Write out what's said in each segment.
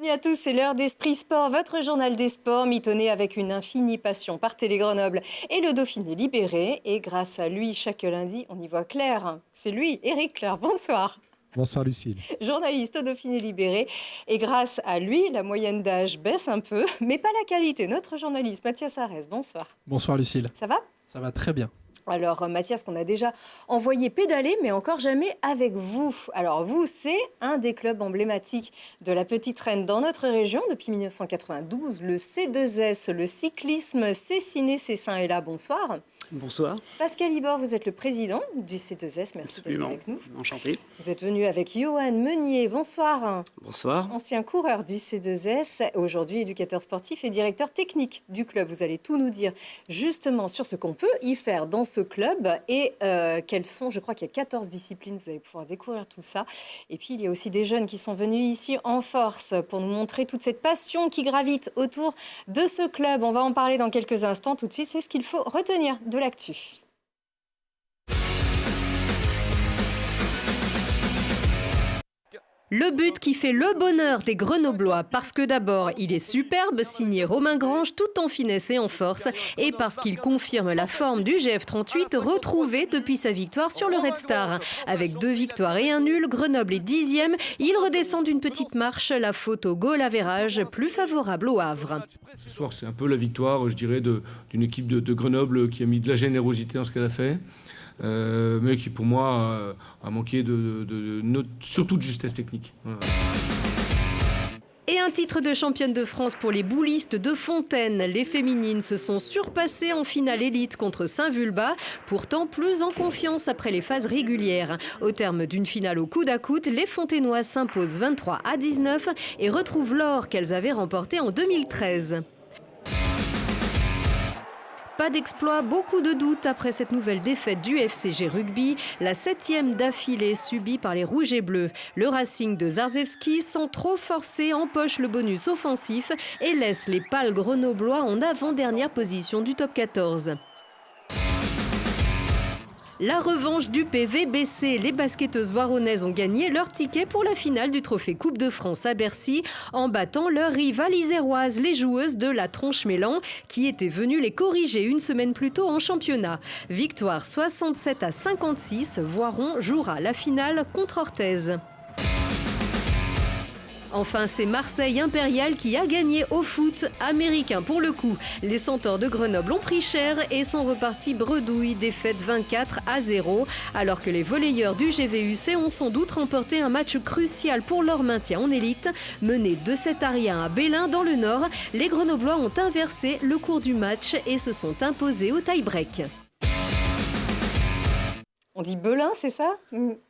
Bienvenue à tous, c'est l'heure d'Esprit Sport, votre journal des sports mitonné avec une infinie passion par Télé Grenoble et le Dauphiné libéré. Et grâce à lui, chaque lundi, on y voit clair. C'est lui, Éric Clair, bonsoir. Bonsoir Lucille. Journaliste au Dauphiné libéré. Et grâce à lui, la moyenne d'âge baisse un peu, mais pas la qualité. Notre journaliste Mathias Arès, bonsoir. Bonsoir Lucille. Ça va ? Ça va très bien. Alors Mathias, qu'on a déjà envoyé pédaler, mais encore jamais avec vous. Alors vous, c'est un des clubs emblématiques de la Petite Reine dans notre région depuis 1992. Le C2S, le cyclisme Cessiné-Cessin est là. Bonsoir. Bonsoir. Pascal Ibor, vous êtes le président du C2S. Merci d'être avec nous. Enchanté. Vous êtes venu avec Johan Meunier. Bonsoir. Bonsoir. Ancien coureur du C2S, aujourd'hui éducateur sportif et directeur technique du club. Vous allez tout nous dire justement sur ce qu'on peut y faire dans ce club et quelles sont, je crois qu'il y a 14 disciplines, vous allez pouvoir découvrir tout ça. Et puis il y a aussi des jeunes qui sont venus ici en force pour nous montrer toute cette passion qui gravite autour de ce club. On va en parler dans quelques instants. Tout de suite, c'est ce qu'il faut retenir de l'actu. Le but qui fait le bonheur des Grenoblois, parce que d'abord, il est superbe, signé Romain Grange, tout en finesse et en force, et parce qu'il confirme la forme du GF38 retrouvé depuis sa victoire sur le Red Star. Avec 2 victoires et un nul, Grenoble est 10e, il redescend d'une petite marche, la faute au goal average plus favorable au Havre. Ce soir, c'est un peu la victoire, je dirais, d'une équipe de Grenoble qui a mis de la générosité dans ce qu'elle a fait. Mais qui pour moi a manqué surtout de justesse technique. Voilà. Et un titre de championne de France pour les boulistes de Fontaine. Les féminines se sont surpassées en finale élite contre Saint-Vulbas, pourtant plus en confiance après les phases régulières. Au terme d'une finale au coude à coude, les Fontainoises s'imposent 23-19 et retrouvent l'or qu'elles avaient remporté en 2013. Pas d'exploit, beaucoup de doutes après cette nouvelle défaite du FCG Rugby, la 7e d'affilée subie par les Rouges et Bleus. Le Racing de Zarzewski, sans trop forcer, empoche le bonus offensif et laisse les pâles grenoblois en avant-dernière position du top 14. La revanche du PVBC. Les basketteuses voironnaises ont gagné leur ticket pour la finale du trophée Coupe de France à Bercy en battant leur rivale iséroise, les joueuses de la Tronche-Mélan, qui étaient venues les corriger une semaine plus tôt en championnat. Victoire 67-56, Voiron jouera la finale contre Orthez. Enfin, c'est Marseille Impérial qui a gagné au foot américain pour le coup. Les Centaures de Grenoble ont pris cher et sont repartis bredouille, défaite 24-0, alors que les volleyeurs du GVUC ont sans doute remporté un match crucial pour leur maintien en élite. Menés 2-7 à Bélin dans le Nord, les Grenoblois ont inversé le cours du match et se sont imposés au tie-break. On dit Belin, c'est ça,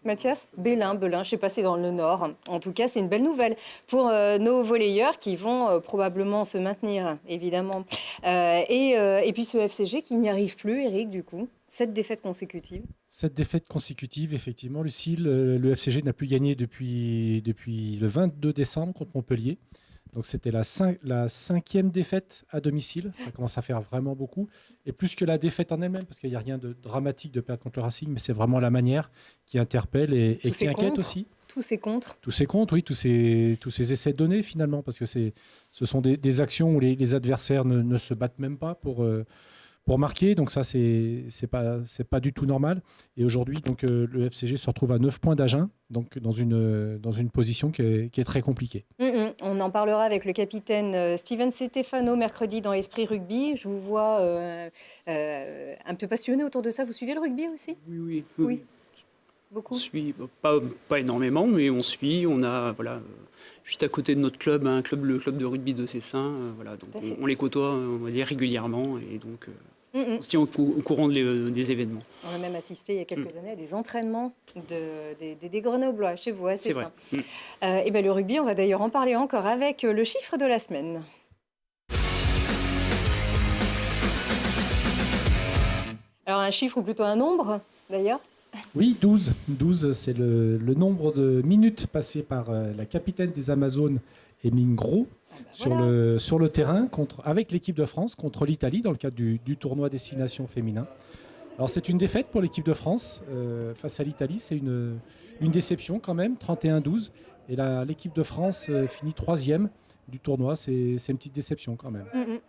Mathias ? Bélin, je ne sais pas, c'est dans le Nord. En tout cas, c'est une belle nouvelle pour nos volleyeurs qui vont probablement se maintenir, évidemment. Et puis ce FCG qui n'y arrive plus, Éric, du coup. 7 défaites consécutives. 7 défaites consécutives, effectivement. Lucille, le FCG n'a plus gagné depuis le 22 décembre contre Montpellier. Donc c'était la 5e défaite à domicile. Ça commence à faire vraiment beaucoup. Et plus que la défaite en elle-même, parce qu'il n'y a rien de dramatique de perdre contre le Racing, mais c'est vraiment la manière qui interpelle et qui inquiète aussi. Tous ces contres. Tous ces contres, oui, tous ces essais de données finalement, parce que ce sont des actions où les adversaires ne se battent même pas pour marquer. Donc ça, c'est pas du tout normal. Et aujourd'hui, donc le FCG se retrouve à 9 points d'Agen, donc dans une position qui est très compliquée. On en parlera avec le capitaine Steven Stefano mercredi dans Esprit Rugby. Je vous vois un peu passionné autour de ça. Vous suivez le rugby aussi ? Oui. Beaucoup. On suit, pas énormément, mais on suit. On a juste à côté de notre club, le club de rugby de Cessin. Donc on les côtoie, on va dire, régulièrement. Et donc on se tient au courant des événements. On a même assisté il y a quelques années à des entraînements des Grenoblois chez vous, c'est ça. Et le rugby, on va d'ailleurs en parler encore avec le chiffre de la semaine. Alors un chiffre ou plutôt un nombre, d'ailleurs ? Oui, 12. 12, c'est le nombre de minutes passées par la capitaine des Amazones, Emeline Gros, sur le terrain avec l'équipe de France contre l'Italie dans le cadre du tournoi Destination féminin. Alors c'est une défaite pour l'équipe de France face à l'Italie, c'est une déception quand même, 31-12. Et l'équipe de France finit 3e du tournoi, c'est une petite déception quand même.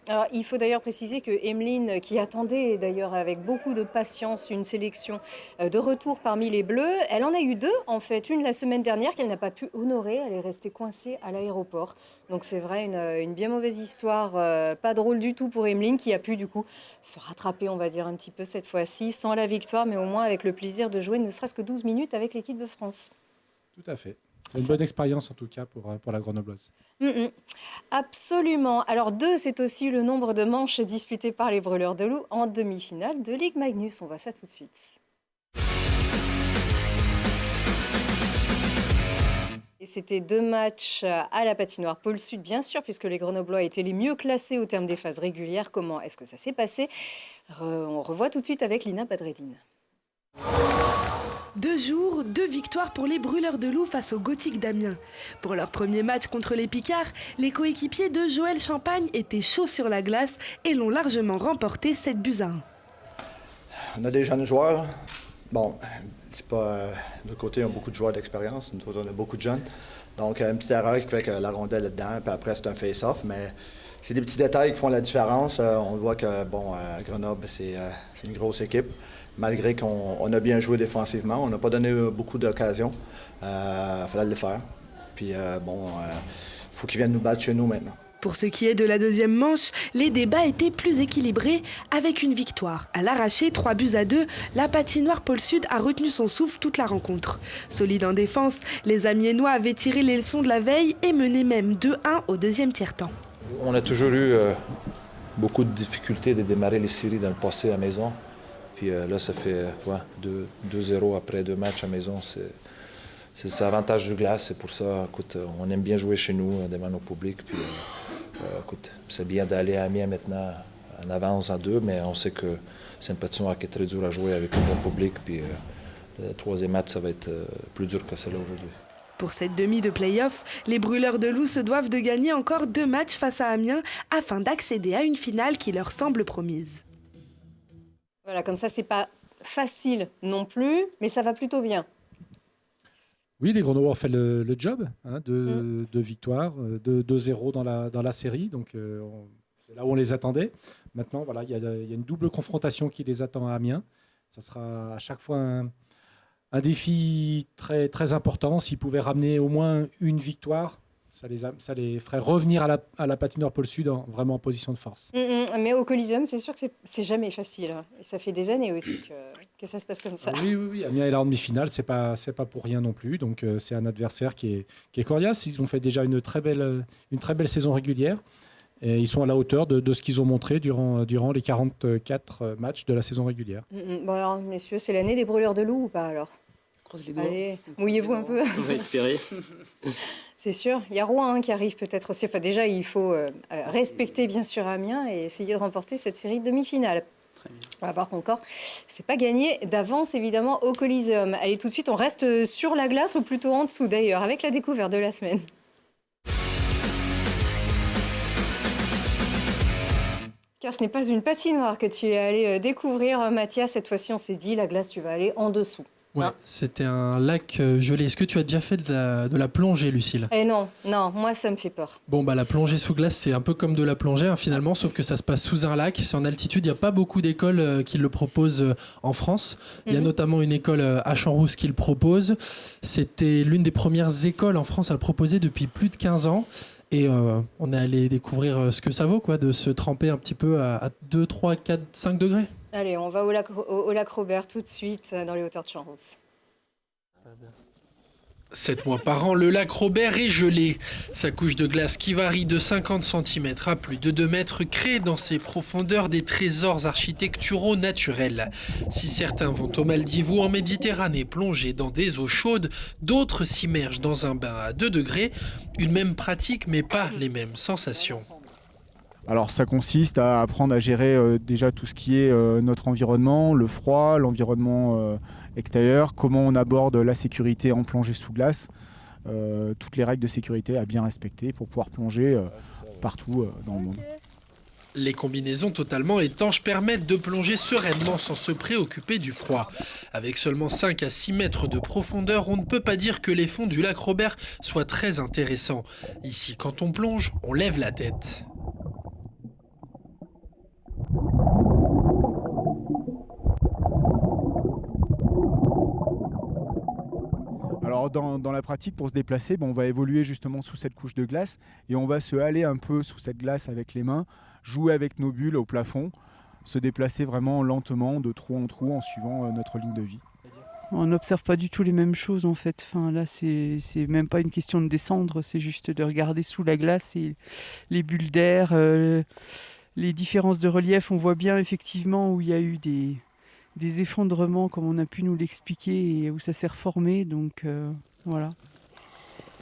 Alors, il faut d'ailleurs préciser que Emeline, qui attendait d'ailleurs avec beaucoup de patience une sélection de retour parmi les Bleus, elle en a eu 2 en fait. Une la semaine dernière qu'elle n'a pas pu honorer, elle est restée coincée à l'aéroport. Donc c'est vrai, une bien mauvaise histoire, pas drôle du tout pour Emeline qui a pu du coup se rattraper, on va dire un petit peu cette fois-ci, sans la victoire, mais au moins avec le plaisir de jouer ne serait-ce que 12 minutes avec l'équipe de France. Tout à fait. C'est une bonne expérience en tout cas pour la Grenobloise. Absolument. Alors 2, c'est aussi le nombre de manches disputées par les Brûleurs de Loup en demi-finale de Ligue Magnus. On voit ça tout de suite. Et c'était 2 matchs à la patinoire Pôle Sud, bien sûr, puisque les Grenoblois étaient les mieux classés au terme des phases régulières. Comment est-ce que ça s'est passé? On revoit tout de suite avec Lina Badreddine. 2 jours, 2 victoires pour les Brûleurs de Loup face au Gothique d'Amiens. Pour leur premier match contre les Picards, les coéquipiers de Joël Champagne étaient chauds sur la glace et l'ont largement remporté 7-1. On a des jeunes joueurs. Bon, c'est pas... de côté, on a beaucoup de joueurs d'expérience. Nous autres, on a beaucoup de jeunes. Donc, une petite erreur qui fait que la rondelle est dedans, puis après, c'est un face-off. Mais c'est des petits détails qui font la différence. On voit que, bon, Grenoble, c'est une grosse équipe. Malgré qu'on a bien joué défensivement, on n'a pas donné beaucoup d'occasions. Il fallait le faire. Puis, faut qu'ils viennent nous battre chez nous maintenant. Pour ce qui est de la deuxième manche, les débats étaient plus équilibrés avec une victoire. À l'arraché, 3-2, la patinoire Pôle Sud a retenu son souffle toute la rencontre. Solide en défense, les Amiénois avaient tiré les leçons de la veille et menaient même 2-1 au deuxième tiers-temps. On a toujours eu beaucoup de difficultés de démarrer les séries dans le passé à la maison. Puis là, ça fait 2-0 après 2 matchs à la maison. C'est l'avantage du glace. C'est pour ça, écoute, on aime bien jouer chez nous devant nos publics. Puis, écoute, c'est bien d'aller à Amiens maintenant en avance en 2, mais on sait que c'est une patinoire qui est très dure à jouer avec un bon public. Puis le troisième match, ça va être plus dur que celle-là aujourd'hui. Pour cette demi de play-off, les Brûleurs de Loup se doivent de gagner encore 2 matchs face à Amiens afin d'accéder à une finale qui leur semble promise. Voilà, comme ça, c'est pas facile non plus, mais ça va plutôt bien. Oui, les Grenoblois ont fait le job, de victoire, de 2-0 dans la série. Donc, c'est là où on les attendait. Maintenant, voilà, il y a une double confrontation qui les attend à Amiens. Ça sera à chaque fois un défi très, très important. S'ils pouvaient ramener au moins une victoire, ça les ferait revenir à la patinoire Pôle Sud vraiment en position de force. Mais au Coliseum, c'est sûr que c'est jamais facile. Et ça fait des années aussi que ça se passe comme ça. Oui. Amiens est là en demi-finale, c'est pas pour rien non plus. Donc c'est un adversaire qui est coriace. Ils ont fait déjà une très belle saison régulière. Et ils sont à la hauteur de ce qu'ils ont montré durant les 44 matchs de la saison régulière. Bon alors, messieurs, c'est l'année des Brûleurs de Loup ou pas alors? Croise les doigts. Allez, mouillez-vous un peu. On va espérer. C'est sûr. Il y a Rouen qui arrive peut-être aussi. Enfin, déjà, il faut respecter bien sûr Amiens et essayer de remporter cette série de demi-finale. Très bien. On va voir qu'encore, c'est pas gagné d'avance évidemment au Coliseum. Allez, tout de suite, on reste sur la glace ou plutôt en dessous d'ailleurs, avec la découverte de la semaine. Car ce n'est pas une patinoire que tu es allé découvrir, Mathias. Cette fois-ci, on s'est dit, la glace, tu vas aller en dessous. Ouais, c'était un lac gelé. Est-ce que tu as déjà fait de la plongée, Lucille? Non, moi ça me fait peur. Bon, la plongée sous glace, c'est un peu comme de la plongée finalement, sauf que ça se passe sous un lac. C'est en altitude, il n'y a pas beaucoup d'écoles qui le proposent en France. Il y a notamment une école à Champs-Rousse qui le propose. C'était l'une des premières écoles en France à le proposer depuis plus de 15 ans. Et on est allé découvrir ce que ça vaut, de se tremper un petit peu à 2, 3, 4, 5 degrés. Allez, on va au lac Robert tout de suite, dans les hauteurs de Champs-Rousse. 7 mois par an, le lac Robert est gelé. Sa couche de glace qui varie de 50 cm à plus de 2 mètres crée dans ses profondeurs des trésors architecturaux naturels. Si certains vont aux Maldives ou en Méditerranée plonger dans des eaux chaudes, d'autres s'immergent dans un bain à 2 degrés. Une même pratique mais pas les mêmes sensations. Alors ça consiste à apprendre à gérer déjà tout ce qui est notre environnement, le froid, l'environnement extérieur, comment on aborde la sécurité en plongée sous glace, toutes les règles de sécurité à bien respecter pour pouvoir plonger partout dans le monde. Les combinaisons totalement étanches permettent de plonger sereinement sans se préoccuper du froid. Avec seulement 5 à 6 mètres de profondeur, on ne peut pas dire que les fonds du lac Robert soient très intéressants. Ici, quand on plonge, on lève la tête. Alors dans la pratique, pour se déplacer, on va évoluer justement sous cette couche de glace et on va se haler un peu sous cette glace avec les mains, jouer avec nos bulles au plafond, se déplacer vraiment lentement de trou en trou en suivant notre ligne de vie. On n'observe pas du tout les mêmes choses en fait. Enfin, là, c'est même pas une question de descendre, c'est juste de regarder sous la glace et les bulles d'air, les différences de relief. On voit bien effectivement où il y a eu des effondrements, comme on a pu nous l'expliquer, et où ça s'est reformé. Donc voilà.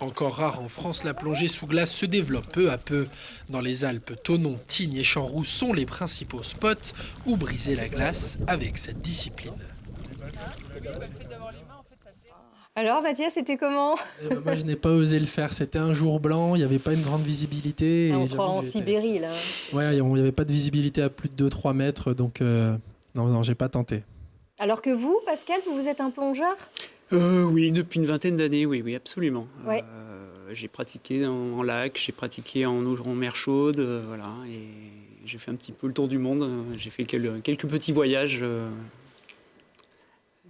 Encore rare en France, la plongée sous glace se développe peu à peu. Dans les Alpes, Thonon, Tignes et Champs-Roux sont les principaux spots où briser la glace avec cette discipline. Alors Mathias, c'était comment? Moi, je n'ai pas osé le faire. C'était un jour blanc, il n'y avait pas une grande visibilité. On se croit en Sibérie, là. Ouais, il n'y avait pas de visibilité à plus de 2-3 mètres, donc non, j'ai pas tenté. Alors que vous, Pascal, vous êtes un plongeur? Oui, depuis une vingtaine d'années, oui, absolument. Ouais. J'ai pratiqué en lac, j'ai pratiqué en mer chaude, voilà, et j'ai fait un petit peu le tour du monde. J'ai fait quelques petits voyages.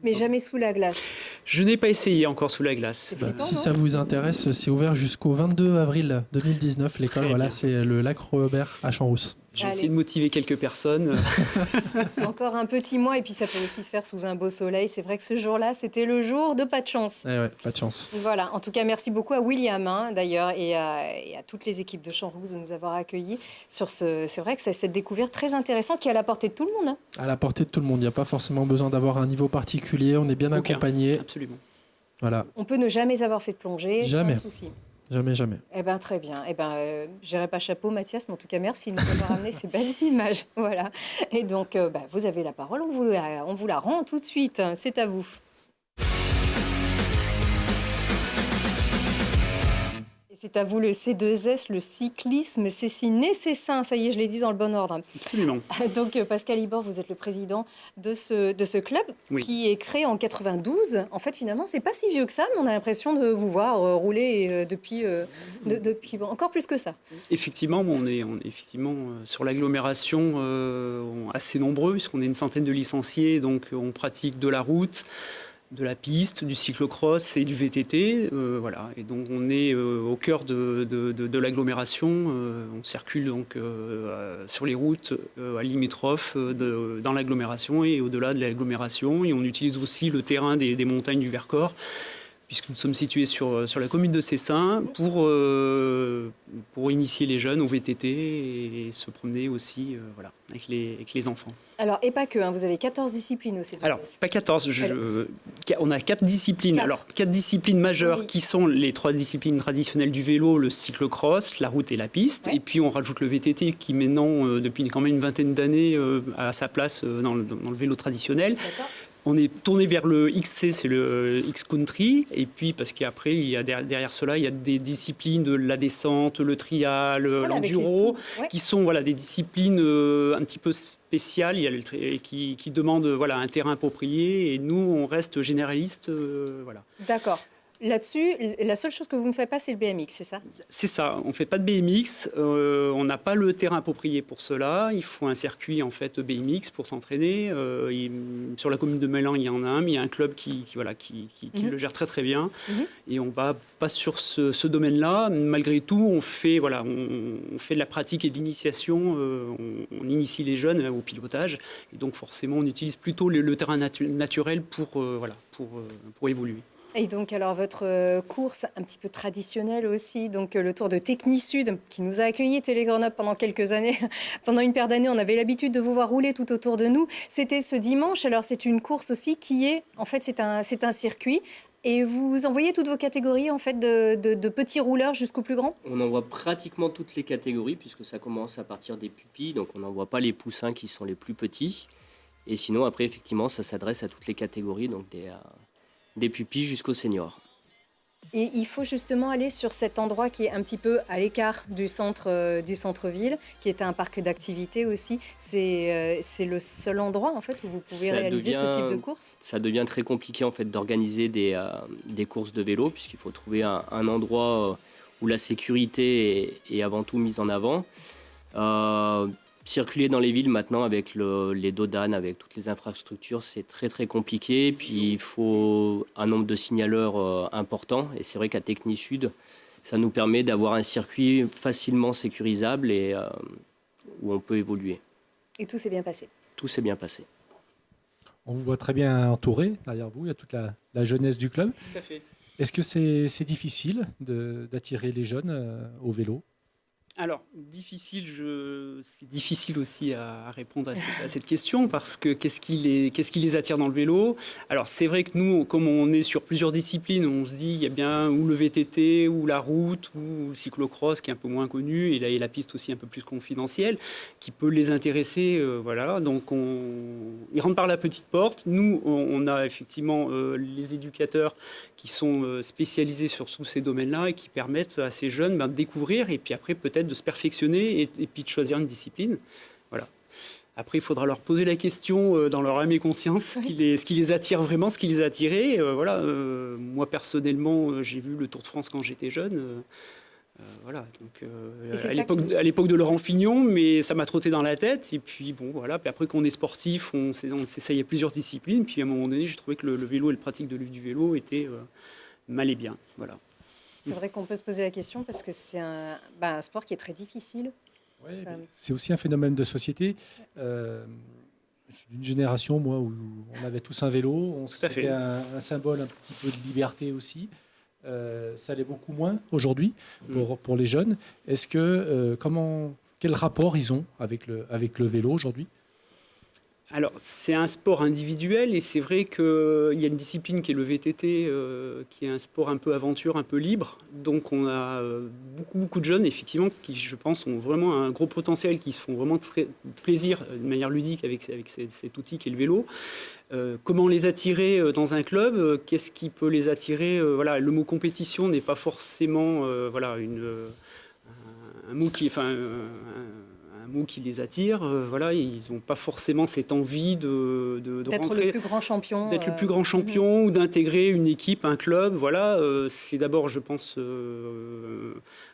Mais jamais sous la glace. Je n'ai pas essayé encore sous la glace. Si ça vous intéresse, c'est ouvert jusqu'au 22 avril 2019. L'école, voilà, c'est le lac Robert à Champs-Rousses. J'ai essayé de motiver quelques personnes. Encore un petit mois et puis ça peut aussi se faire sous un beau soleil. C'est vrai que ce jour-là, c'était le jour de pas de chance. Ouais, pas de chance. Voilà, en tout cas, merci beaucoup à William, d'ailleurs, et à toutes les équipes de Champs-Rousses de nous avoir accueillis sur ce... C'est vrai que c'est cette découverte très intéressante qui est à la portée de tout le monde. À la portée de tout le monde. Il n'y a pas forcément besoin d'avoir un niveau particulier. On est bien accompagné. Absolument. Voilà. On peut ne jamais avoir fait de plongée. Jamais. Sans souci. Jamais. Eh bien, très bien. Eh bien, je dirais pas chapeau, Mathias, mais en tout cas, merci de nous avoir amené ces belles images. Voilà. Et donc, vous avez la parole. On vous la rend tout de suite. C'est à vous. C'est à vous le C2S, le cyclisme, c'est si nécessaire. Ça y est, je l'ai dit dans le bon ordre. Absolument. Donc, Pascal Ibor, vous êtes le président de ce club qui est créé en 92. En fait, finalement, c'est pas si vieux que ça, mais on a l'impression de vous voir rouler depuis encore plus que ça. Effectivement, on est effectivement sur l'agglomération assez nombreux, puisqu'on est une centaine de licenciés, donc on pratique de la route, de la piste, du cyclocross et du VTT, voilà. Et donc on est au cœur de l'agglomération. On circule donc sur les routes à limitrophes dans l'agglomération et au-delà de l'agglomération. Et on utilise aussi le terrain des montagnes du Vercors, puisque nous sommes situés sur la commune de Cessin, pour initier les jeunes au VTT et se promener aussi voilà, avec les enfants. Alors, et pas que, vous avez 14 disciplines au C2S. Alors, pas 14, on a 4 disciplines. 4. Alors, 4 disciplines majeures qui sont les 3 disciplines traditionnelles du vélo, le cyclocross, la route et la piste. Ouais. Et puis, on rajoute le VTT qui, maintenant, depuis quand même une vingtaine d'années, a sa place dans le vélo traditionnel. D'accord. On est tourné vers le XC, c'est le X-Country. Et puis, parce qu'après, derrière cela, il y a des disciplines de la descente, le trial, l'enduro, qui sont des disciplines un petit peu spéciales qui demandent un terrain approprié. Et nous, on reste généralistes. Voilà. D'accord. Là-dessus, la seule chose que vous ne faites pas, c'est le BMX, c'est ça? C'est ça. On ne fait pas de BMX. On n'a pas le terrain approprié pour cela. Il faut un circuit en fait BMX pour s'entraîner. Sur la commune de Meylan, il y en a un, mais il y a un club qui le gère très très bien. Et on ne va pas sur ce domaine-là. Malgré tout, on fait de la pratique et de l'initiation. On initie les jeunes au pilotage. Et donc forcément, on utilise plutôt le terrain naturel pour évoluer. Et donc, alors, votre course un petit peu traditionnelle aussi, donc le Tour de Technisud, qui nous a accueillis, Télé Grenoble, pendant quelques années. Pendant une paire d'années, on avait l'habitude de vous voir rouler tout autour de nous. C'était ce dimanche. Alors, c'est une course aussi qui est, en fait, c'est un circuit. Et vous envoyez toutes vos catégories, en fait, de petits rouleurs jusqu'aux plus grands? On envoie pratiquement toutes les catégories, puisque ça commence à partir des pupilles. Donc, on n'envoie pas les poussins qui sont les plus petits. Et sinon, après, effectivement, ça s'adresse à toutes les catégories, donc des pupilles jusqu'aux seniors. Et il faut justement aller sur cet endroit qui est un petit peu à l'écart du centre-ville, qui est un parc d'activités aussi. C'est le seul endroit en fait où vous pouvez réaliser ce type de course. Ça devient très compliqué en fait d'organiser des courses de vélo, puisqu'il faut trouver un endroit où la sécurité est avant tout mise en avant. Circuler dans les villes maintenant avec les dos d'âne, avec toutes les infrastructures, c'est très très compliqué. Puis il faut un nombre de signaleurs important. Et c'est vrai qu'à Technisud, ça nous permet d'avoir un circuit facilement sécurisable et où on peut évoluer. Et tout s'est bien passé. Tout s'est bien passé. On vous voit très bien entouré derrière vous. Il y a toute la jeunesse du club. Tout à fait. Est-ce que c'est difficile d'attirer les jeunes au vélo ? Alors, c'est difficile aussi à répondre à cette question parce que qu'est-ce qui les attire dans le vélo? Alors, c'est vrai que nous, comme on est sur plusieurs disciplines, on se dit il y a bien ou le VTT, ou la route, ou le cyclocross qui est un peu moins connu, et la piste aussi un peu plus confidentielle, qui peut les intéresser. Voilà. Donc, ils rentrent par la petite porte. Nous, on a effectivement les éducateurs qui sont spécialisés sur tous ces domaines-là et qui permettent à ces jeunes de découvrir et puis après peut-être de se perfectionner et puis de choisir une discipline. Voilà. Après, il faudra leur poser la question dans leur âme et conscience, ce qui les attire vraiment, ce qui les a attirés. Voilà. Moi, personnellement, j'ai vu le Tour de France quand j'étais jeune. Voilà, donc à l'époque de Laurent Fignon, mais ça m'a trotté dans la tête. Et puis bon, voilà. Puis après qu'on est sportif, on s'essaye à plusieurs disciplines. Puis à un moment donné, j'ai trouvé que le vélo et le pratique du vélo étaient mal et bien. Voilà. C'est vrai qu'on peut se poser la question parce que c'est un sport qui est très difficile. Oui, c'est aussi un phénomène de société. Je suis d'une génération, moi, où on avait tous un vélo. C'était un symbole un petit peu de liberté aussi. Ça l'est beaucoup moins aujourd'hui pour les jeunes. Est-ce que quel rapport ils ont avec le vélo aujourd'hui? Alors, c'est un sport individuel et c'est vrai qu'il y a une discipline qui est le VTT, qui est un sport un peu aventure, un peu libre. Donc, on a beaucoup de jeunes, effectivement, qui, je pense, ont vraiment un gros potentiel, qui se font vraiment très plaisir de manière ludique avec cet outil qui est le vélo. Comment les attirer dans un club? Qu'est-ce qui peut les attirer? Voilà, le mot compétition n'est pas forcément un mot qui... un mot qui les attire, voilà, ils n'ont pas forcément cette envie de d'être rentrer, le plus grand champion, d'être le plus grand champion ou d'intégrer une équipe, un club, voilà, c'est d'abord, je pense,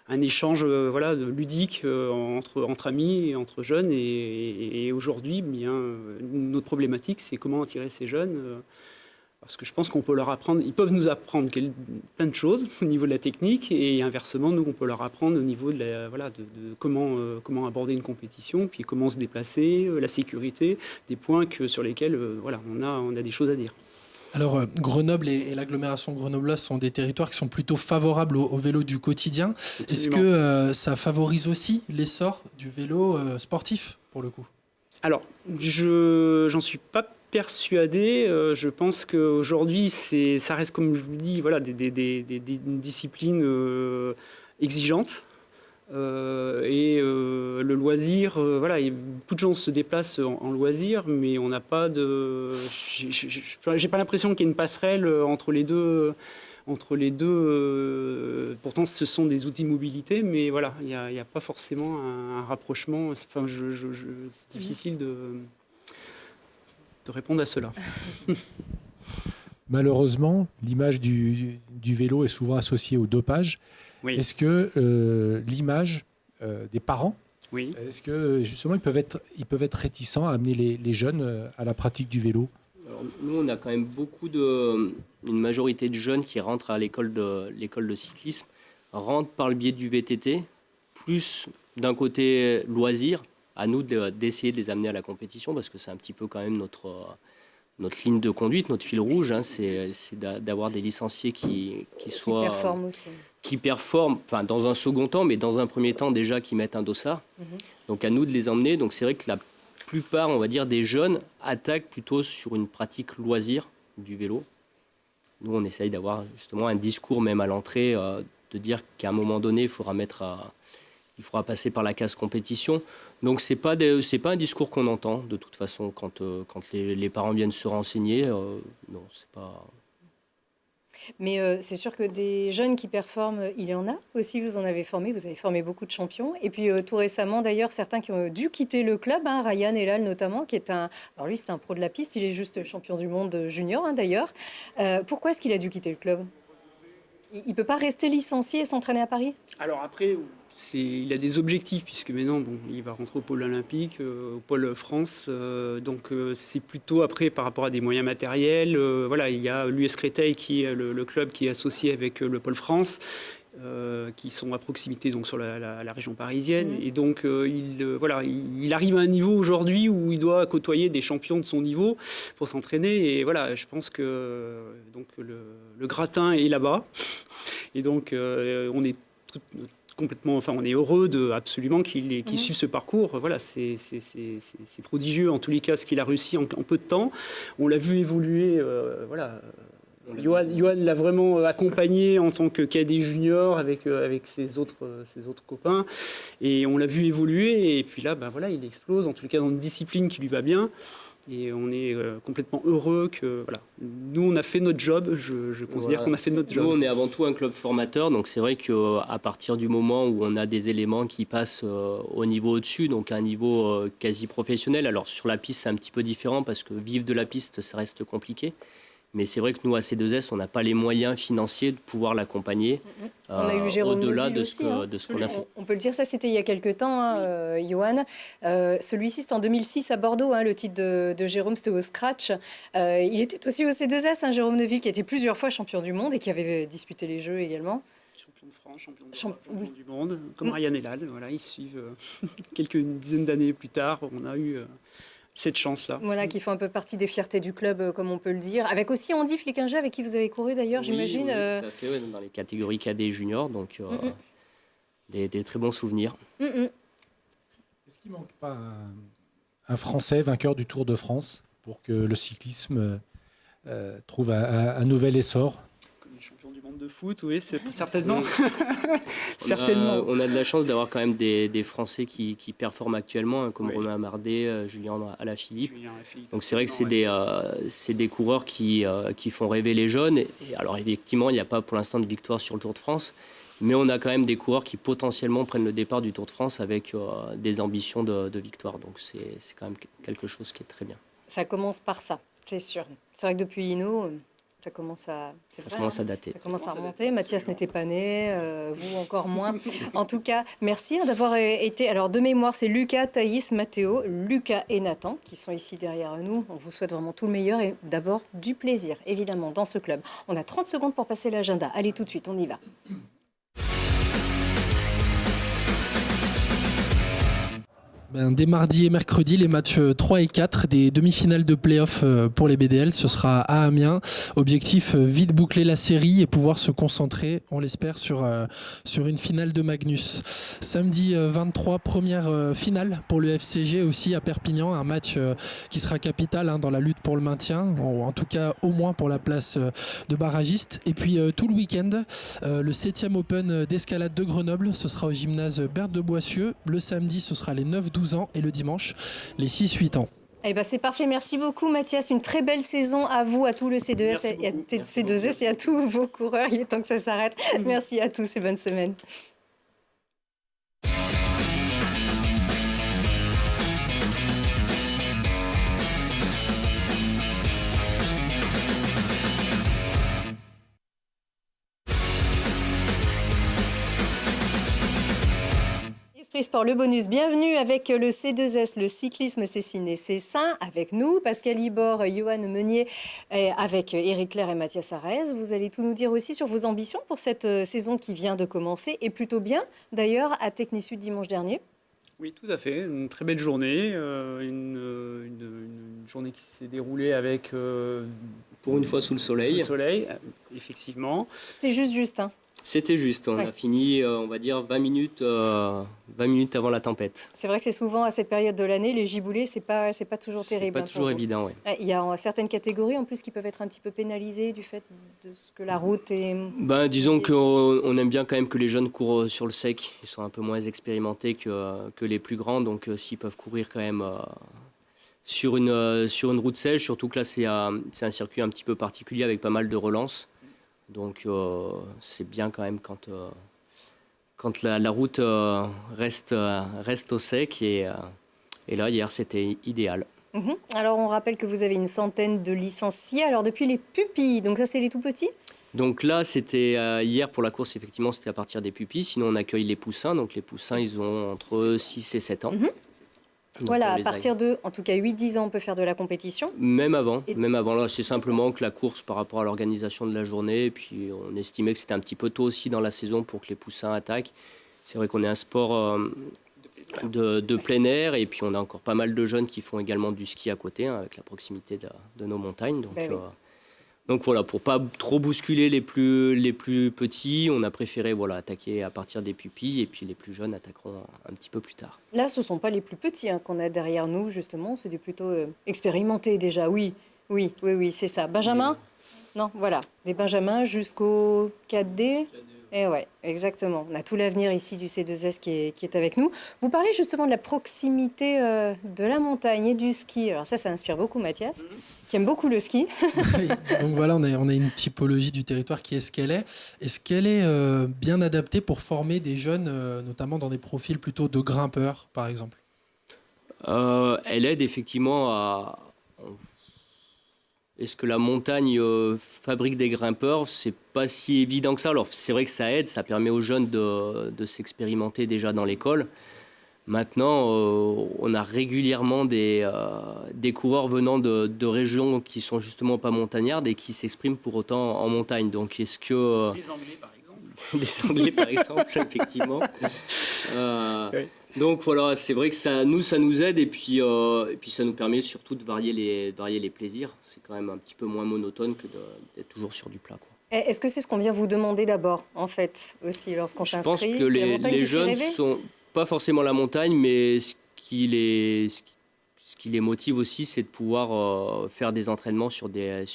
un échange, voilà, ludique entre amis et entre jeunes, et aujourd'hui, bien, notre problématique, c'est comment attirer ces jeunes. Parce que je pense qu'on peut leur apprendre, ils peuvent nous apprendre plein de choses au niveau de la technique et inversement, nous, on peut leur apprendre au niveau de comment aborder une compétition, puis comment se déplacer, la sécurité, des points sur lesquels voilà, on a des choses à dire. Alors, Grenoble et l'agglomération grenobloise sont des territoires qui sont plutôt favorables au vélo du quotidien. Absolument. Est-ce que ça favorise aussi l'essor du vélo sportif, pour le coup? Alors, j'en suis pas persuadé. Je pense qu'aujourd'hui, ça reste, comme je vous le dis, voilà, des disciplines exigeantes. Et le loisir, voilà, beaucoup de gens se déplacent en loisir, mais on n'a pas de... J'ai pas l'impression qu'il y ait une passerelle entre les deux. Pourtant, ce sont des outils de mobilité, mais voilà, il n'y a pas forcément un rapprochement. Enfin, c'est difficile de répondre à cela. Malheureusement, l'image du vélo est souvent associée au dopage. Oui. Est-ce que l'image des parents, oui, est-ce que justement ils peuvent être réticents à amener les jeunes à la pratique du vélo? Alors, nous, on a quand même une majorité de jeunes qui rentrent à l'école de cyclisme, rentrent par le biais du VTT, plus d'un côté loisir, à nous d'essayer de les amener à la compétition, parce que c'est un petit peu quand même notre ligne de conduite, notre fil rouge, hein, c'est d'avoir des licenciés qui performent aussi. Qui performent, enfin, dans un second temps, mais dans un premier temps déjà qui mettent un dossard. Donc à nous de les emmener. Donc c'est vrai que la plupart, on va dire, des jeunes attaquent plutôt sur une pratique loisir du vélo. Nous, on essaye d'avoir justement un discours même à l'entrée, de dire qu'à un moment donné, il faudra passer par la case compétition. Donc c'est pas un discours qu'on entend de toute façon quand les parents viennent se renseigner. Non, c'est pas. Mais c'est sûr que des jeunes qui performent, il y en a aussi, vous en avez formé, vous avez formé beaucoup de champions. Et puis tout récemment d'ailleurs, certains qui ont dû quitter le club, hein, Ryan Elal notamment, qui est un... Alors lui c'est un pro de la piste, il est juste champion du monde junior hein, d'ailleurs. Pourquoi est-ce qu'il a dû quitter le club? Il ne peut pas rester licencié et s'entraîner à Paris? Alors après, il a des objectifs, puisque maintenant, il va rentrer au pôle olympique, au pôle France. Donc c'est plutôt après par rapport à des moyens matériels. Voilà, il y a l'US Créteil, qui est le club qui est associé avec le pôle France, qui sont à proximité donc, sur la région parisienne. Et donc, il arrive à un niveau aujourd'hui où il doit côtoyer des champions de son niveau pour s'entraîner. Et voilà, je pense que donc, le gratin est là-bas. Et donc, on est complètement, enfin, on est heureux absolument qu'il suive ce parcours. Voilà, c'est prodigieux en tous les cas ce qu'il a réussi en peu de temps. On l'a vu évoluer, voilà. Johan l'a vraiment accompagné en tant que cadet junior avec ses autres copains, et on l'a vu évoluer. Et puis là, voilà, il explose en tous les cas dans une discipline qui lui va bien. Et on est complètement heureux que voilà. Nous, on a fait notre job. Je considère qu'on a fait notre job. Nous, on est avant tout un club formateur. Donc, c'est vrai qu'à partir du moment où on a des éléments qui passent au niveau au-dessus, donc à un niveau quasi professionnel. Alors, sur la piste, c'est un petit peu différent parce que vivre de la piste, ça reste compliqué. Mais c'est vrai que nous, à C2S, on n'a pas les moyens financiers de pouvoir l'accompagner au-delà de ce qu'on a fait. On peut le dire, ça c'était il y a quelques temps, hein, Johan. Celui-ci, c'était en 2006 à Bordeaux, hein, le titre de Jérôme, c'était au scratch. Il était aussi au C2S, hein, Jérôme Neuville, qui a été plusieurs fois champion du monde et qui avait disputé les Jeux également. Champion de France, champion du monde, comme Ryan Elal. Voilà, ils suivent quelques dizaines d'années plus tard. On a eu... cette chance-là. Voilà, qui font un peu partie des fiertés du club, comme on peut le dire. Avec aussi Andy Flickinger, avec qui vous avez couru d'ailleurs, j'imagine. Oui, tout à fait, ouais, dans les catégories cadets et juniors, donc des très bons souvenirs. Est-ce qu'il ne manque pas un Français vainqueur du Tour de France pour que le cyclisme trouve un nouvel essor? De foot, oui, certainement. Certainement. On a de la chance d'avoir quand même des Français qui performent actuellement, hein, comme Romain Amardet, Julien Alaphilippe. Donc c'est vrai que c'est des coureurs qui font rêver les jeunes. Et alors effectivement, il n'y a pas pour l'instant de victoire sur le Tour de France, mais on a quand même des coureurs qui potentiellement prennent le départ du Tour de France avec des ambitions de victoire. Donc c'est quand même quelque chose qui est très bien. Ça commence par ça, c'est sûr. C'est vrai que depuis Hinault... Ça commence à dater. Ça commence à remonter. Mathias n'était pas né, vous encore moins. En tout cas, merci d'avoir été... Alors, de mémoire, c'est Lucas, Thaïs, Mathéo, Lucas et Nathan qui sont ici derrière nous. On vous souhaite vraiment tout le meilleur et d'abord du plaisir, évidemment, dans ce club. On a 30 secondes pour passer l'agenda. Allez, tout de suite, on y va. Dès mardi et mercredi, les matchs 3 et 4 des demi-finales de play-off pour les BDL, ce sera à Amiens. Objectif, vite boucler la série et pouvoir se concentrer, on l'espère, sur une finale de Magnus. Samedi 23, première finale pour le FCG aussi à Perpignan, un match qui sera capital dans la lutte pour le maintien, en tout cas au moins pour la place de barragiste. Et puis tout le week-end, le 7e Open d'escalade de Grenoble, ce sera au gymnase Berthe de Boissieu. Le samedi, ce sera les 9-12 ans et le dimanche, les 6-8 ans. Eh ben, c'est parfait. Merci beaucoup, Mathias. Une très belle saison à vous, à tout le C2S, C2S et à tous vos coureurs. Il est temps que ça s'arrête. Merci à tous et bonne semaine. Sport, le bonus. Bienvenue avec le C2S, le cyclisme Cessiné. C'est sain avec nous, Pascal Ibor, Johan Meunier, avec Éric Clair et Mathias Arès. Vous allez tout nous dire aussi sur vos ambitions pour cette saison qui vient de commencer, et plutôt bien d'ailleurs à Technisud dimanche dernier. Oui, tout à fait. Une très belle journée. Une journée qui s'est déroulée avec... pour une fois sous le soleil. Sous le soleil, effectivement. C'était juste, hein. C'était juste, on a fini, on va dire, 20 minutes avant la tempête. C'est vrai que c'est souvent à cette période de l'année, les giboulées, c'est pas toujours terrible. C'est pas toujours évident, oui. Il y a certaines catégories en plus qui peuvent être un petit peu pénalisées du fait de ce que la route est... Disons qu'on aime bien quand même que les jeunes courent sur le sec. Ils sont un peu moins expérimentés que les plus grands, donc s'ils peuvent courir quand même sur une route sèche, surtout que là c'est un circuit un petit peu particulier avec pas mal de relances. Donc c'est bien quand même quand la route reste au sec. Et là, hier, c'était idéal. Alors, on rappelle que vous avez une centaine de licenciés. Alors, depuis les pupilles, donc ça, c'est les tout petits? Donc là, c'était hier pour la course, effectivement, c'était à partir des pupilles. Sinon, on accueille les poussins. Donc les poussins, ils ont entre 6 et 7 ans. Voilà, à partir de, en tout cas, 8-10 ans, on peut faire de la compétition. Même avant. Là, c'est simplement que la course par rapport à l'organisation de la journée. Et puis, on estimait que c'était un petit peu tôt aussi dans la saison pour que les poussins attaquent. C'est vrai qu'on est un sport de plein air, et puis on a encore pas mal de jeunes qui font également du ski à côté, avec la proximité de nos montagnes. Donc voilà, pour pas trop bousculer les plus petits, on a préféré attaquer à partir des pupilles, et puis les plus jeunes attaqueront un petit peu plus tard. Là, ce ne sont pas les plus petits qu'on a derrière nous, justement, c'est des plutôt expérimentés déjà, oui, c'est ça. Benjamin? Non, voilà, des Benjamins jusqu'au 4D. Et ouais, exactement. On a tout l'avenir ici du C2S qui est avec nous. Vous parlez justement de la proximité de la montagne et du ski. Alors ça inspire beaucoup Mathias, qui aime beaucoup le ski. Oui. Donc voilà, on a une typologie du territoire qui est ce qu'elle est. Est-ce qu'elle est bien adaptée pour former des jeunes, notamment dans des profils plutôt de grimpeurs, par exemple? Elle aide effectivement à... Est-ce que la montagne fabrique des grimpeurs? C'est pas si évident que ça. Alors c'est vrai que ça aide, ça permet aux jeunes de s'expérimenter déjà dans l'école. Maintenant, on a régulièrement des coureurs venant de régions qui sont justement pas montagnardes et qui s'expriment pour autant en montagne. Donc est-ce que... Des Anglais par exemple. Des Anglais par exemple, effectivement. Donc voilà, c'est vrai que ça nous aide, et puis ça nous permet surtout de varier les plaisirs. C'est quand même un petit peu moins monotone que d'être toujours sur du plat, quoi. Est-ce que c'est ce qu'on vient vous demander d'abord, en fait, aussi, lorsqu'on s'inscrit? Je pense que les jeunes sont pas forcément la montagne, mais ce qui les motive aussi, c'est de pouvoir faire des entraînements sur des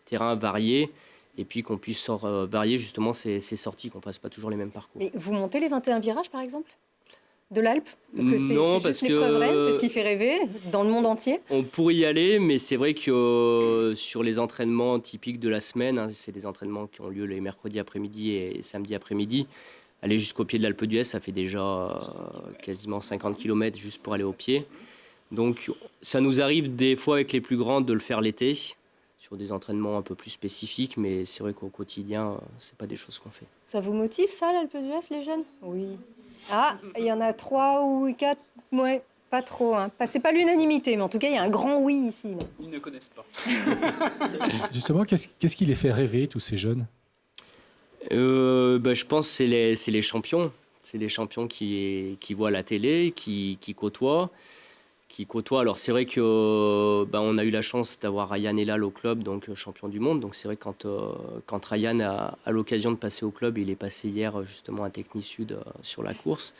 terrains variés, et puis qu'on puisse varier justement ces sorties, qu'on ne fasse pas toujours les mêmes parcours. Mais vous montez les 21 virages, par exemple, de l'Alpe? Parce que non, c'est juste l'épreuve reine, c'est ce qui fait rêver dans le monde entier. On pourrait y aller, mais c'est vrai que sur les entraînements typiques de la semaine, c'est des entraînements qui ont lieu les mercredis après-midi et samedi après-midi, aller jusqu'au pied de l'Alpe d'Huez, ça fait déjà quasiment 50 km juste pour aller au pied. Donc ça nous arrive des fois avec les plus grands de le faire l'été, sur des entraînements un peu plus spécifiques, mais c'est vrai qu'au quotidien, c'est pas des choses qu'on fait. Ça vous motive, ça, l'Alpe d'Huez, les jeunes? Oui. Ah, il y en a 3 ou 4, ouais, pas trop. C'est pas l'unanimité, mais en tout cas, il y a un grand oui ici. Là. Ils ne connaissent pas. Justement, qu'est-ce qui les fait rêver, tous ces jeunes? Je pense que c'est les champions. C'est les champions qui voient la télé, qui côtoient. Alors c'est vrai que on a eu la chance d'avoir Ryan Elal au club, donc champion du monde. Donc c'est vrai que quand Ryan a l'occasion de passer au club, il est passé hier justement à Techni Sud sur la course.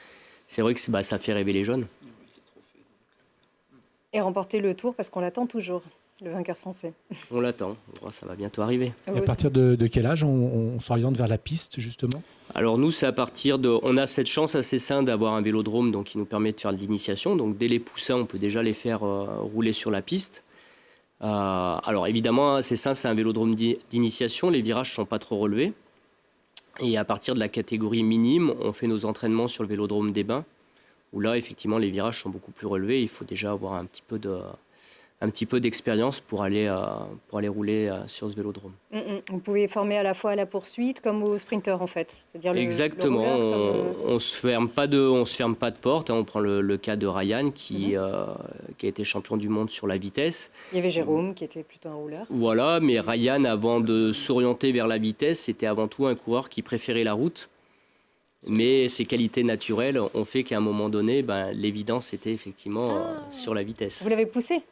C'est vrai que ça fait rêver les jeunes. Et remporter le Tour, parce qu'on l'attend toujours, le vainqueur français. On l'attend, ça va bientôt arriver. Et à partir de quel âge on s'oriente vers la piste, justement? Alors nous, c'est à partir de... On a cette chance à Cessin d'avoir un vélodrome qui nous permet de faire de l'initiation. Donc dès les poussins, on peut déjà les faire rouler sur la piste. Alors évidemment, Cessin, c'est un vélodrome d'initiation. Les virages ne sont pas trop relevés. Et à partir de la catégorie minime, on fait nos entraînements sur le vélodrome des Bains, où là, effectivement, les virages sont beaucoup plus relevés. Il faut déjà avoir un petit peu d'expérience pour aller rouler sur ce vélodrome. Vous pouvez former à la fois à la poursuite comme au sprinter, en fait. C'est-à-dire exactement. On se ferme pas de porte. On prend le cas de Ryan qui a été champion du monde sur la vitesse. Il y avait Jérôme qui était plutôt un rouleur. Voilà, mais Ryan, avant de s'orienter vers la vitesse, c'était avant tout un coureur qui préférait la route. Mais ses qualités naturelles ont fait qu'à un moment donné, l'évidence était effectivement sur la vitesse. Vous l'avez poussé?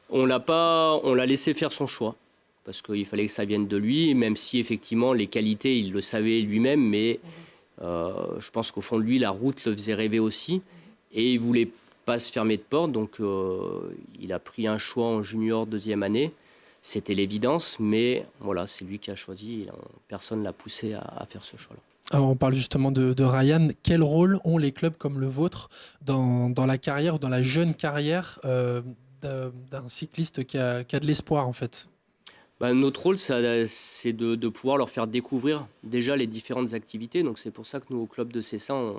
On l'a laissé faire son choix, parce qu'il fallait que ça vienne de lui, même si effectivement les qualités, il le savait lui-même, mais je pense qu'au fond de lui, la route le faisait rêver aussi, et il ne voulait pas se fermer de porte, donc il a pris un choix en junior 2e année. C'était l'évidence, mais voilà, c'est lui qui a choisi, personne ne l'a poussé à faire ce choix-là. Alors on parle justement de Ryan. Quel rôle ont les clubs comme le vôtre dans la carrière, dans la jeune carrière d'un cycliste qui a de l'espoir, en fait? Notre rôle, c'est de pouvoir leur faire découvrir déjà les différentes activités. Donc c'est pour ça que nous, au club de Cessan,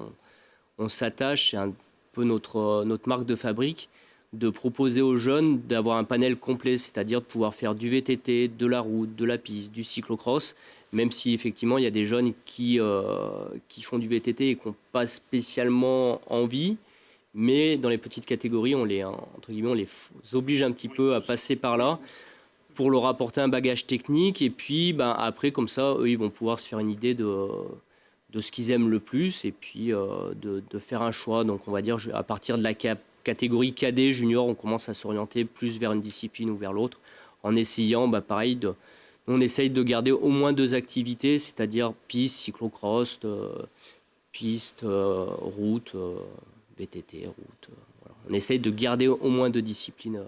on s'attache, c'est un peu notre marque de fabrique, de proposer aux jeunes d'avoir un panel complet, c'est-à-dire de pouvoir faire du VTT, de la route, de la piste, du cyclocross, même si effectivement il y a des jeunes qui font du VTT et qui n'ont pas spécialement envie, mais dans les petites catégories, on les oblige un petit peu à passer par là pour leur apporter un bagage technique, et puis après, comme ça, eux, ils vont pouvoir se faire une idée de ce qu'ils aiment le plus, et puis de faire un choix. Donc on va dire, à partir de la catégorie cadet, junior, on commence à s'orienter plus vers une discipline ou vers l'autre, en essayant, pareil, on essaye de garder au moins 2 activités, c'est-à-dire piste, cyclocross, piste, route, VTT, route. Voilà. On essaye de garder au moins 2 disciplines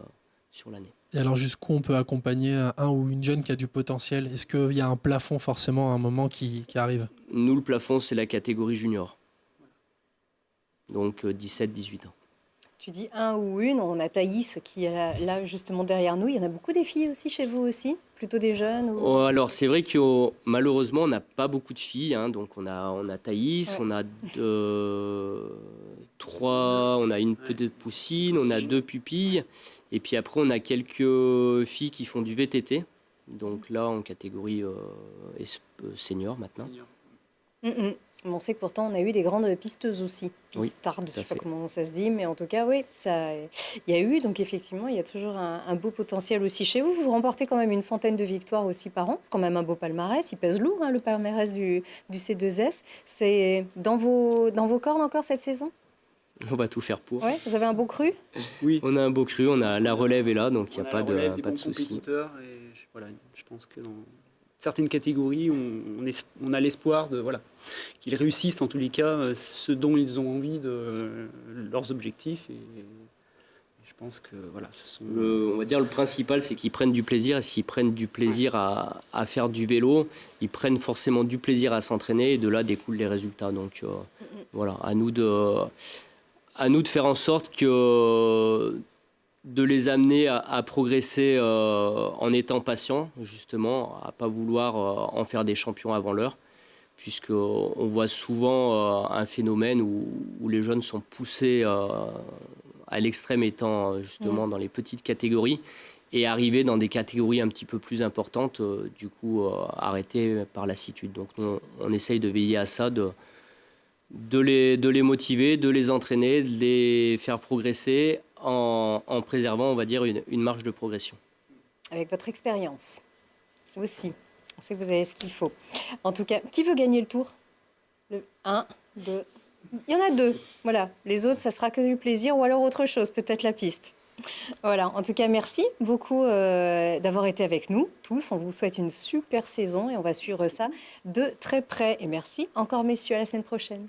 sur l'année. Et alors jusqu'où on peut accompagner un ou une jeune qui a du potentiel? Est-ce qu'il y a un plafond forcément à un moment qui arrive? Nous, le plafond, c'est la catégorie junior. Donc 17-18 ans. Tu dis un ou une, on a Thaïs qui est là justement derrière nous. Il y en a beaucoup des filles aussi chez vous aussi? Plutôt des jeunes ou... Alors c'est vrai que malheureusement, on n'a pas beaucoup de filles. Donc on a Thaïs, on a 3, on a une petite poussine, on a 2 pupilles. Et puis après, on a quelques filles qui font du VTT. Donc là, en catégorie senior maintenant. On sait que pourtant, on a eu des grandes pisteuses aussi. Pistardes, je ne sais pas comment ça se dit, mais en tout cas, oui, il y a eu. Donc effectivement, il y a toujours un beau potentiel aussi chez vous. Vous remportez quand même une centaine de victoires aussi par an. C'est quand même un beau palmarès. Il pèse lourd, le palmarès du C2S. C'est dans vos cordes encore cette saison? On va tout faire pour. Ouais, vous avez un beau cru? Oui. On a un beau cru, on a la relève est là, donc il n'y a pas de souci. Je pense que dans certaines catégories, on a l'espoir qu'ils réussissent en tous les cas ce dont ils ont envie, leurs objectifs. Et je pense que on va dire le principal, c'est qu'ils prennent du plaisir. Et s'ils prennent du plaisir à faire du vélo, ils prennent forcément du plaisir à s'entraîner, et de là découlent les résultats. Donc à nous de faire en sorte de les amener à progresser en étant patients, justement, à ne pas vouloir en faire des champions avant l'heure, puisqu'on voit souvent un phénomène où les jeunes sont poussés à l'extrême, étant justement dans les petites catégories, et arriver dans des catégories un petit peu plus importantes, du coup arrêtés par lassitude. Donc on essaye de veiller à ça, de les motiver, de les entraîner, de les faire progresser en préservant, on va dire, une marge de progression. Avec votre expérience aussi, on sait que vous avez ce qu'il faut. En tout cas, qui veut gagner le tour? Le 1, 2, il y en a 2. Voilà, les autres, ça sera que du plaisir ou alors autre chose, peut-être la piste. Voilà, en tout cas, merci beaucoup d'avoir été avec nous tous. On vous souhaite une super saison et on va suivre ça de très près. Et merci encore, messieurs, à la semaine prochaine.